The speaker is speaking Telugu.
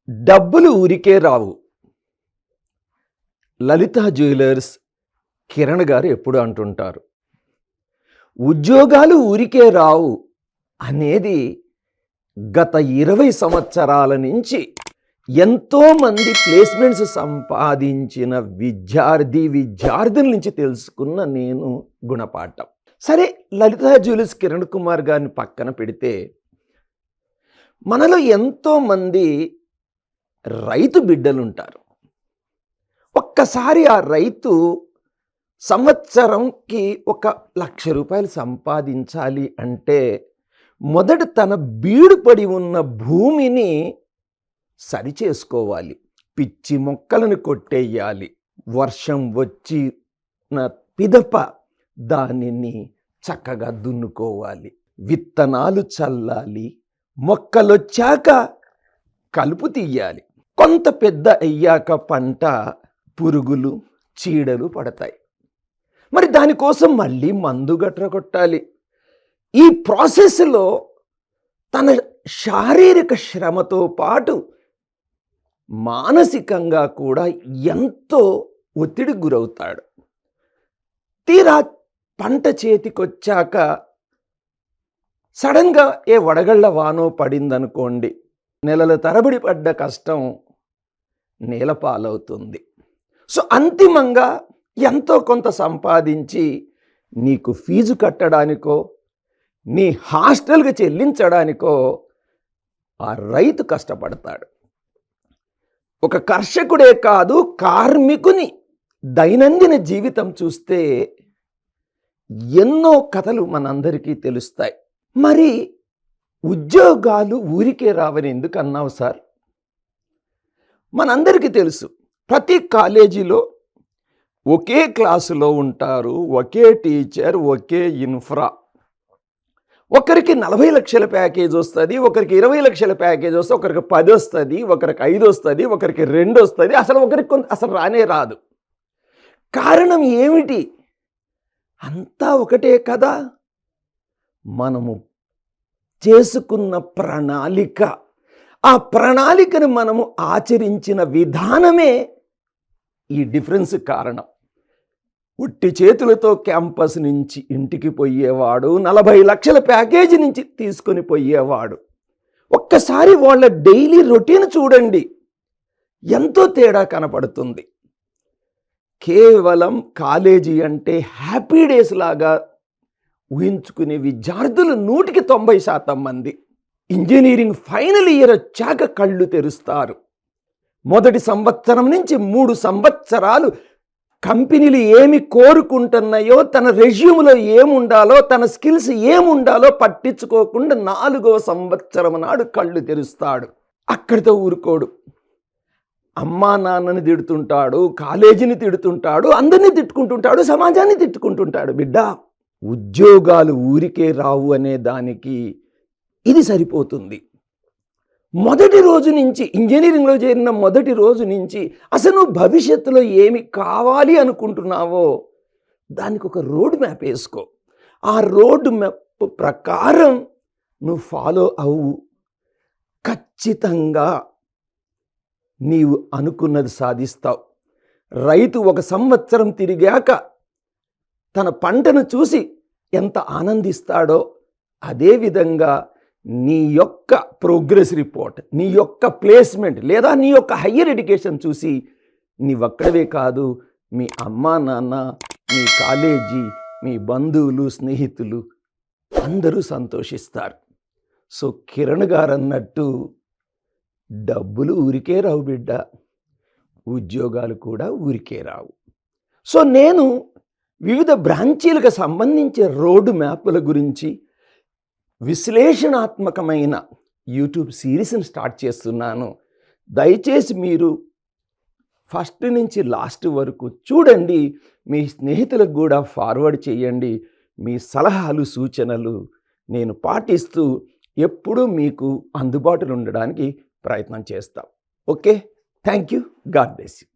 డబ్బులు ఊరికే రావు. లలిత జ్యువెలర్స్ కిరణ్ గారు ఎప్పుడు అంటుంటారు. ఉద్యోగాలు ఊరికే రావు అనేది గత 20 సంవత్సరాల నుంచి ఎంతోమంది ప్లేస్మెంట్స్ సంపాదించిన విద్యార్థుల నుంచి తెలుసుకున్న నేను గుణపాఠం. సరే, లలిత జ్యువెలర్స్ కిరణ్ కుమార్ గారిని పక్కన పెడితే మనలో ఎంతోమంది రైతు బిడ్డలుంటారు. ఒక్కసారి ఆ రైతు సంవత్సరంకి 1,00,000 రూపాయలు సంపాదించాలి అంటే మొదట తన బీడు పడి ఉన్న భూమిని సరిచేసుకోవాలి. పిచ్చి మొక్కలను కొట్టేయాలి. వర్షం వచ్చిన పిదప దానిని చక్కగా దున్నుకోవాలి. విత్తనాలు చల్లాలి. మొక్కలొచ్చాక కలుపు తీయాలి. కొంత పెద్ద అయ్యాక పంట పురుగులు చీడలు పడతాయి. మరి దానికోసం మళ్ళీ మందు గట్ర కొట్టాలి. ఈ ప్రాసెస్లో తన శారీరక శ్రమతో పాటు మానసికంగా కూడా ఎంతో ఒత్తిడికి గురవుతాడు. తీరా పంట చేతికొచ్చాక సడన్గా ఏ వడగళ్ళ వానో పడిందనుకోండి, నెలల తరబడి పడ్డ కష్టం నేలపాలవుతుంది. సో అంతిమంగా ఎంతో కొంత సంపాదించి నీకు ఫీజు కట్టడానికో నీ హాస్టల్కి చెల్లించడానికో ఆ రైతు కష్టపడతాడు. ఒక కర్షకుడే కాదు, కార్మికుని దైనందిన జీవితం చూస్తే ఎన్నో కథలు మనందరికీ తెలుస్తాయి. మరి ఉద్యోగాలు ఊరికే రావని ఎందుకు అన్నావు సార్? మనందరికీ తెలుసు, ప్రతి కాలేజీలో ఒకే క్లాసులో ఉంటారు, ఒకే టీచర్, ఒకే ఇన్ఫ్రా. ఒకరికి 40 లక్షల ప్యాకేజ్ వస్తుంది, ఒకరికి 20 లక్షల ప్యాకేజ్ వస్తుంది, ఒకరికి 10 వస్తుంది, ఒకరికి 5 వస్తుంది, ఒకరికి 2 వస్తుంది, అసలు రానే రాదు. కారణం ఏమిటి? అంతా ఒకటే కదా. మనము చేసుకున్న ప్రణాళిక, ఆ ప్రణాళికను మనము ఆచరించిన విధానమే ఈ డిఫరెన్స్ కారణం. ఉట్టి చేతులతో క్యాంపస్ నుంచి ఇంటికి పోయేవాడు, 40 లక్షల ప్యాకేజీ నుంచి తీసుకొని పోయేవాడు. ఒక్కసారి వాళ్ళ డైలీ రొటీన్ చూడండి, ఎంతో తేడా కనపడుతుంది. కేవలం కాలేజీ అంటే హ్యాపీ డేస్ లాగా ఊహించుకునే విద్యార్థులు 190% మంది ఇంజనీరింగ్ ఫైనల్ ఇయర్ వచ్చాక కళ్ళు తెరుస్తారు. మొదటి సంవత్సరం నుంచి 3 సంవత్సరాలు కంపెనీలు ఏమి కోరుకుంటున్నాయో, తన రెజ్యూమ్లో ఏముండాలో, తన స్కిల్స్ ఏముండాలో పట్టించుకోకుండా 4వ సంవత్సరం నాడు కళ్ళు తెరుస్తాడు. అక్కడితో ఊరుకోడు. అమ్మా నాన్నని తిడుతుంటాడు, కాలేజీని తిడుతుంటాడు, అందరినీ తిట్టుకుంటుంటాడు, సమాజాన్ని తిట్టుకుంటుంటాడు. బిడ్డ, ఉద్యోగాలు ఊరికే రావు అనే దానికి ఇది సరిపోతుంది. మొదటి రోజు నుంచి, ఇంజనీరింగ్లో చేరిన మొదటి రోజు నుంచి అసలు నువ్వు భవిష్యత్తులో ఏమి కావాలి అనుకుంటున్నావో దానికి ఒక రోడ్ మ్యాప్ వేసుకో. ఆ రోడ్ మ్యాప్ ప్రకారం నువ్వు ఫాలో అవ్వు. ఖచ్చితంగా నీవు అనుకున్నది సాధిస్తావు. రైతు 1 సంవత్సరం తిరిగాక తన పంటను చూసి ఎంత ఆనందిస్తాడో, అదేవిధంగా నీ యొక్క ప్రోగ్రెస్ రిపోర్ట్, నీ యొక్క ప్లేస్మెంట్ లేదా నీ యొక్క హయ్యర్ ఎడ్యుకేషన్ చూసి నీవక్కడవే కాదు, మీ అమ్మా నాన్న, మీ కాలేజీ, మీ బంధువులు, స్నేహితులు అందరూ సంతోషిస్తారు. సో కిరణ్ గారు అన్నట్టు డబ్బులు ఊరికే రావు బిడ్డ, ఉద్యోగాలు కూడా ఊరికే రావు. సో నేను వివిధ బ్రాంచీలకు సంబంధించిన రోడ్ మ్యాప్ల గురించి విశ్లేషణాత్మకమైన యూట్యూబ్ సిరీస్ని స్టార్ట్ చేస్తున్నాను. దయచేసి మీరు ఫస్ట్ నుంచి లాస్ట్ వరకు చూడండి. మీ స్నేహితులకు కూడా ఫార్వర్డ్ చేయండి. మీ సలహాలు, సూచనలు నేను పాటిస్తూ ఎప్పుడూ మీకు అందుబాటులో ఉండడానికి ప్రయత్నం చేస్తాం. Okay, thank you. God bless you.